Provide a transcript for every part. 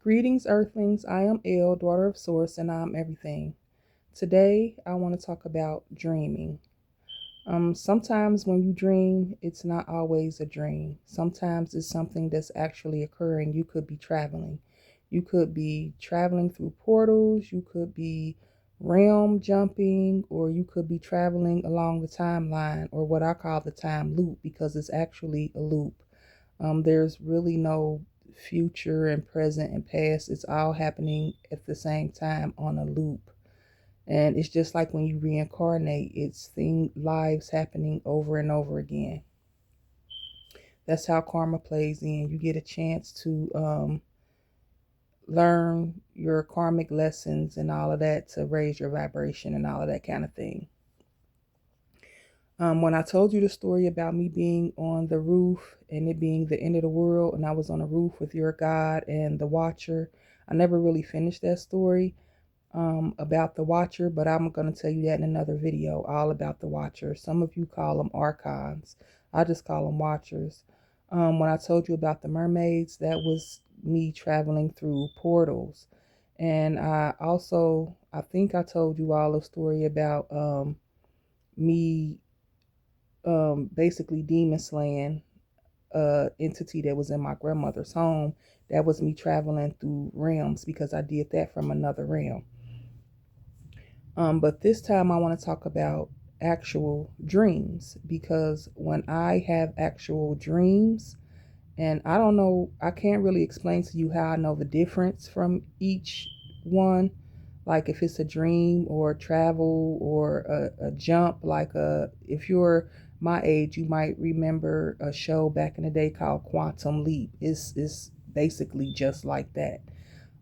Greetings, Earthlings. I am Elle, daughter of Source, and I'm everything. Today, I want to talk about dreaming. Sometimes when you dream, it's not always a dream. Sometimes it's something that's actually occurring. You could be traveling. You could be traveling through portals. You could be realm jumping, or you could be traveling along the timeline, or what I call the time loop, because it's actually a loop. There's really no future and present and past. It's all happening at the same time on a loop. And it's just like when you reincarnate, it's lives happening over and over again. That's how karma plays in. You get a chance to learn your karmic lessons and all of that to raise your vibration and all of that kind of thing. When I told you the story about me being on the roof and it being the end of the world, and I was on the roof with your God and the Watcher, I never really finished that story about the Watcher, but I'm going to tell you that in another video, all about the Watcher. Some of you call them Archons. I just call them Watchers. When I told you about the mermaids, that was me traveling through portals. And I think I told you all a story about me basically demon slaying entity that was in my grandmother's home. That was me traveling through realms because I did that from another realm. But this time I want to talk about actual dreams, because when I have actual dreams, and I don't know, I can't really explain to you how I know the difference from each one. Like if it's a dream or travel or a jump, if you're my age, you might remember a show back in the day called Quantum Leap. It's basically just like that.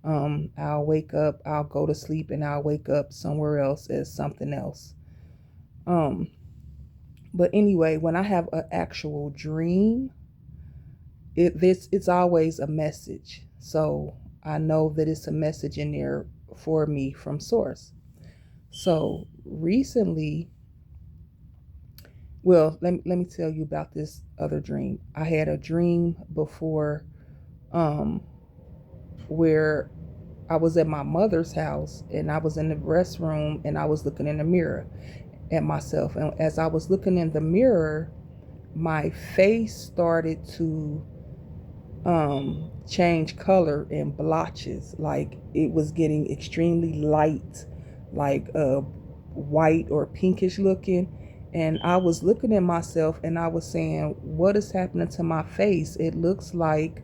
I'll wake up, I'll go to sleep, and I'll wake up somewhere else as something else. Um, but anyway, when I have an actual dream, it's always a message. So I know that it's a message in there for me from Source. So recently, well, let me tell you about this other dream. I had a dream before um, where I was at my mother's house and I was in the restroom and I was looking in the mirror at myself. And as I was looking in the mirror, my face started to change color in blotches. Like it was getting extremely light, like white or pinkish looking. And I was looking at myself and I was saying, what is happening to my face? It looks like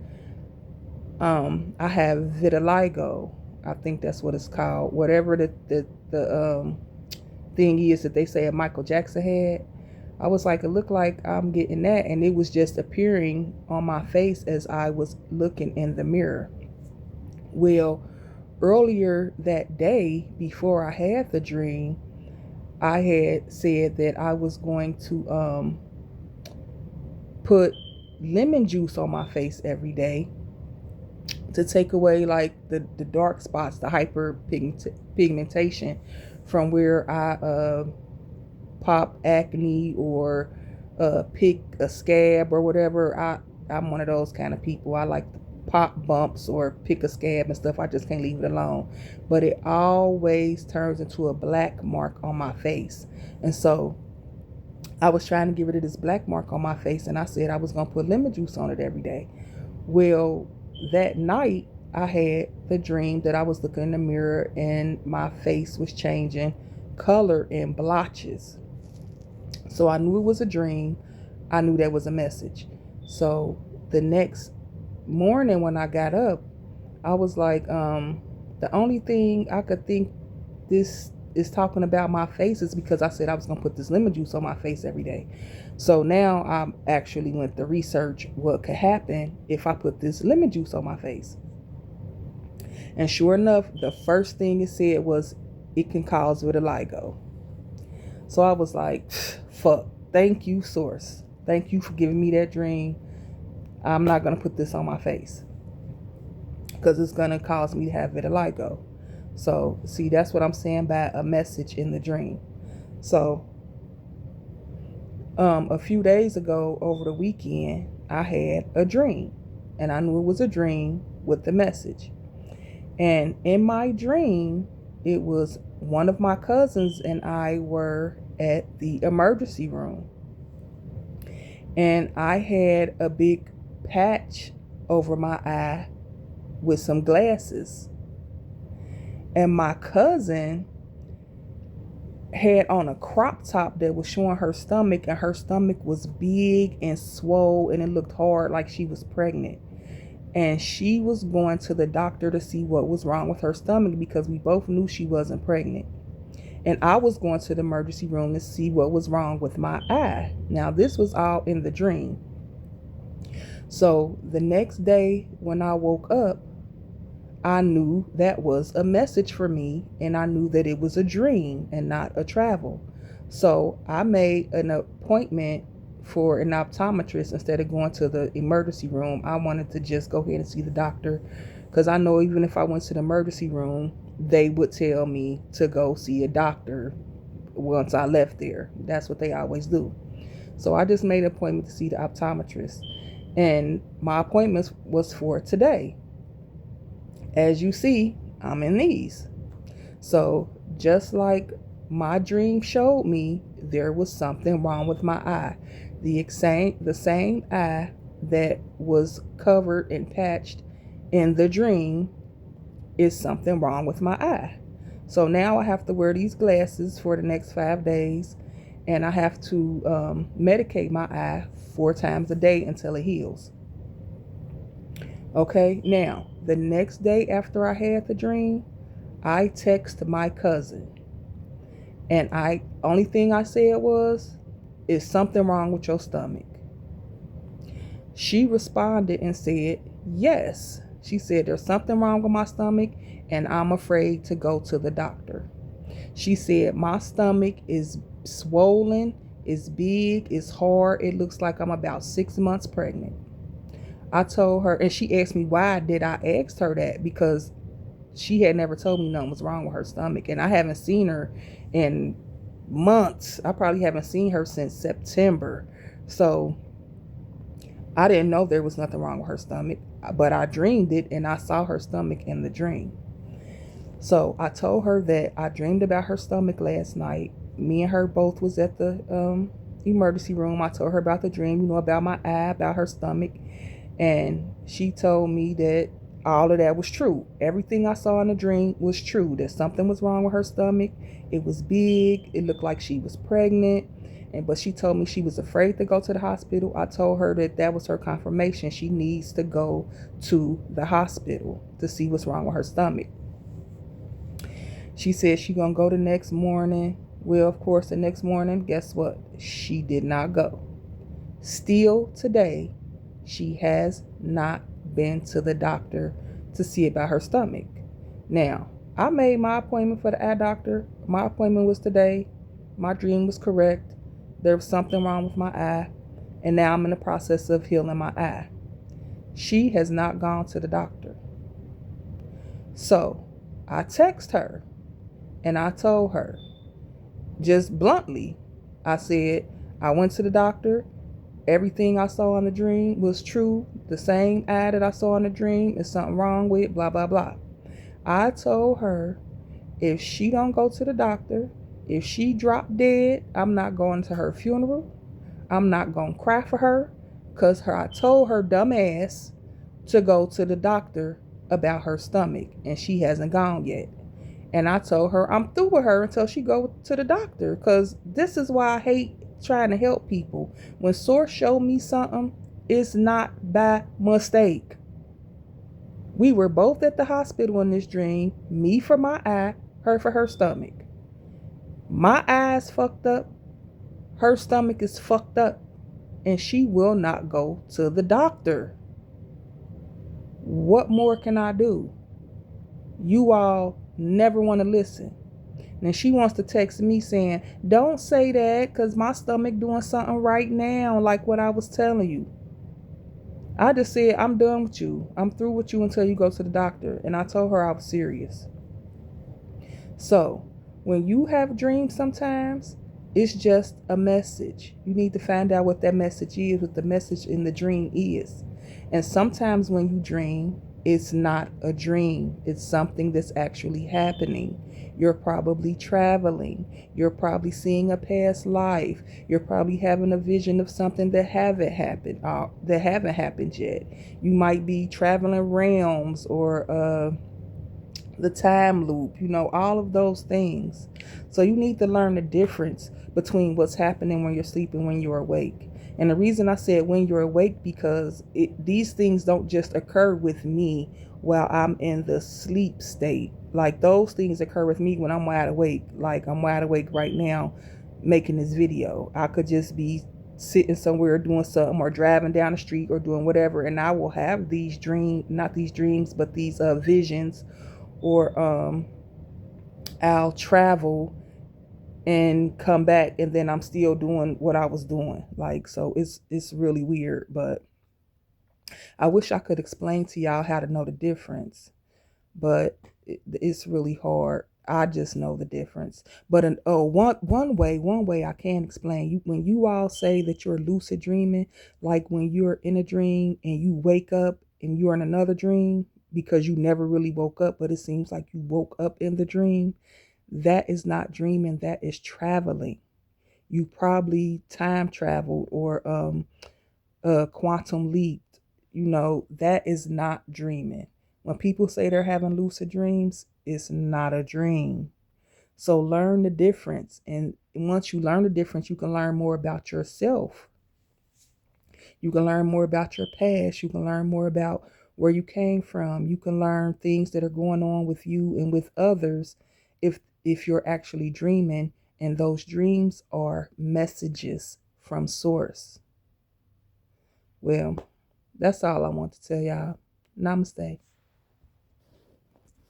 I have vitiligo. I think that's what it's called. Whatever the thing is that they say Michael Jackson had. I was like, it looked like I'm getting that, and it was just appearing on my face as I was looking in the mirror. Well, earlier that day, before I had the dream, I had said that I was going to put lemon juice on my face every day to take away like the dark spots, the hyper pigmentation from where I pop acne or pick a scab or whatever. I'm one of those kind of people. I like to pop bumps or pick a scab and stuff. I just can't leave it alone. But it always turns into a black mark on my face. And so I was trying to get rid of this black mark on my face, and I said I was going to put lemon juice on it every day. Well, that night I had the dream that I was looking in the mirror and my face was changing color in blotches. So I knew it was a dream. I knew that was a message. So the next morning when I got up, I was like, the only thing I could think this is talking about my face is because I said I was going to put this lemon juice on my face every day. So now I actually went to research what could happen if I put this lemon juice on my face. And sure enough, the first thing it said was it can cause vitiligo. So I was like, fuck, thank you, Source. Thank you for giving me that dream. I'm not going to put this on my face because it's going to cause me to have vitiligo. So, see, that's what I'm saying by a message in the dream. So, a few days ago, over the weekend, I had a dream. And I knew it was a dream with the message. And in my dream, it was one of my cousins and I were at the emergency room. And I had a big patch over my eye with some glasses. And my cousin had on a crop top that was showing her stomach, and her stomach was big and swole, and it looked hard like she was pregnant. And she was going to the doctor to see what was wrong with her stomach because we both knew she wasn't pregnant. And I was going to the emergency room to see what was wrong with my eye. Now, this was all in the dream. So the next day when I woke up, I knew that was a message for me, and I knew that it was a dream and not a travel. So I made an appointment for an optometrist instead of going to the emergency room. I wanted to just go ahead and see the doctor because I know even if I went to the emergency room, they would tell me to go see a doctor once I left there. That's what they always do. So I just made an appointment to see the optometrist, and my appointment was for today. As you see, I'm in these. So just like my dream showed me, there was something wrong with my eye. The same eye that was covered and patched in the dream is something wrong with my eye. So now I have to wear these glasses for the next 5 days, and I have to medicate my eye 4 times a day until it heals. Okay, now the next day after I had the dream, I texted my cousin, and only thing I said was, "Is something wrong with your stomach?" She responded and said, "Yes." She said, "There's something wrong with my stomach, and I'm afraid to go to the doctor." She said, "My stomach is swollen, it's big, it's hard. It looks like I'm about 6 months pregnant." I told her, and she asked me why did I ask her that, because she had never told me nothing was wrong with her stomach, and I haven't seen her in months. I probably haven't seen her since September. So I didn't know there was nothing wrong with her stomach, but I dreamed it, and I saw her stomach in the dream. So I told her that I dreamed about her stomach last night. Me and her both was at the emergency room. I told her about the dream, about my eye, about her stomach. And she told me that all of that was true. Everything I saw in the dream was true. That something was wrong with her stomach. It was big. It looked like she was pregnant. But she told me she was afraid to go to the hospital. I told her that was her confirmation. She needs to go to the hospital to see what's wrong with her stomach. She said she's going to go the next morning. Well, of course, the next morning, guess what? She did not go. Still today, she has not been to the doctor to see about her stomach. Now, I made my appointment for the eye doctor. My appointment was today. My dream was correct. There was something wrong with my eye, and now I'm in the process of healing my eye. She has not gone to the doctor. So I text her, and I told her, just bluntly, I said, I went to the doctor. Everything I saw in the dream was true. The same eye that I saw in the dream is something wrong with, blah, blah, blah. I told her if she don't go to the doctor, if she drop dead, I'm not going to her funeral. I'm not going to cry for her because I told her dumb ass to go to the doctor about her stomach, and she hasn't gone yet. And I told her I'm through with her until she go to the doctor, because this is why I hate trying to help people. When source show me something, it's not by mistake. We were both at the hospital in this dream, me for my eye, her for her stomach. My eye's fucked up, her stomach is fucked up, and she will not go to the doctor. What more can I do? You all never want to listen. And she wants to text me saying, don't say that because my stomach doing something right now, like what I was telling you. I just said, I'm done with you. I'm through with you until you go to the doctor. And I told her I was serious. So when you have dreams sometimes, it's just a message. You need to find out what that message is, what the message in the dream is. And sometimes when you dream, It's not a dream. It's something that's actually happening. You're probably traveling. You're probably seeing a past life. You're probably having a vision of something that haven't happened yet. You might be traveling realms or the time loop, all of those things. So you need to learn the difference between what's happening when you're sleeping, when you're awake. And the reason I said when you're awake, because these things don't just occur with me while I'm in the sleep state. Like those things occur with me when I'm wide awake. Like I'm wide awake right now making this video. I could just be sitting somewhere doing something or driving down the street or doing whatever, and I will have these not these dreams, but these visions, or I'll travel and come back and then I'm still doing what I was doing. Like, so it's really weird, but I wish I could explain to y'all how to know the difference, but it's really hard. I just know the difference. But one way I can explain, when you all say that you're lucid dreaming, like when you're in a dream and you wake up and you're in another dream because you never really woke up, but it seems like you woke up in the dream. That is not dreaming. That is traveling. You probably time traveled or quantum leaped. That is not dreaming. When people say they're having lucid dreams, it's not a dream. So learn the difference. And once you learn the difference, you can learn more about yourself. You can learn more about your past. You can learn more about where you came from. You can learn things that are going on with you and with others if you're actually dreaming, and those dreams are messages from source. Well, that's all I want to tell y'all. Namaste.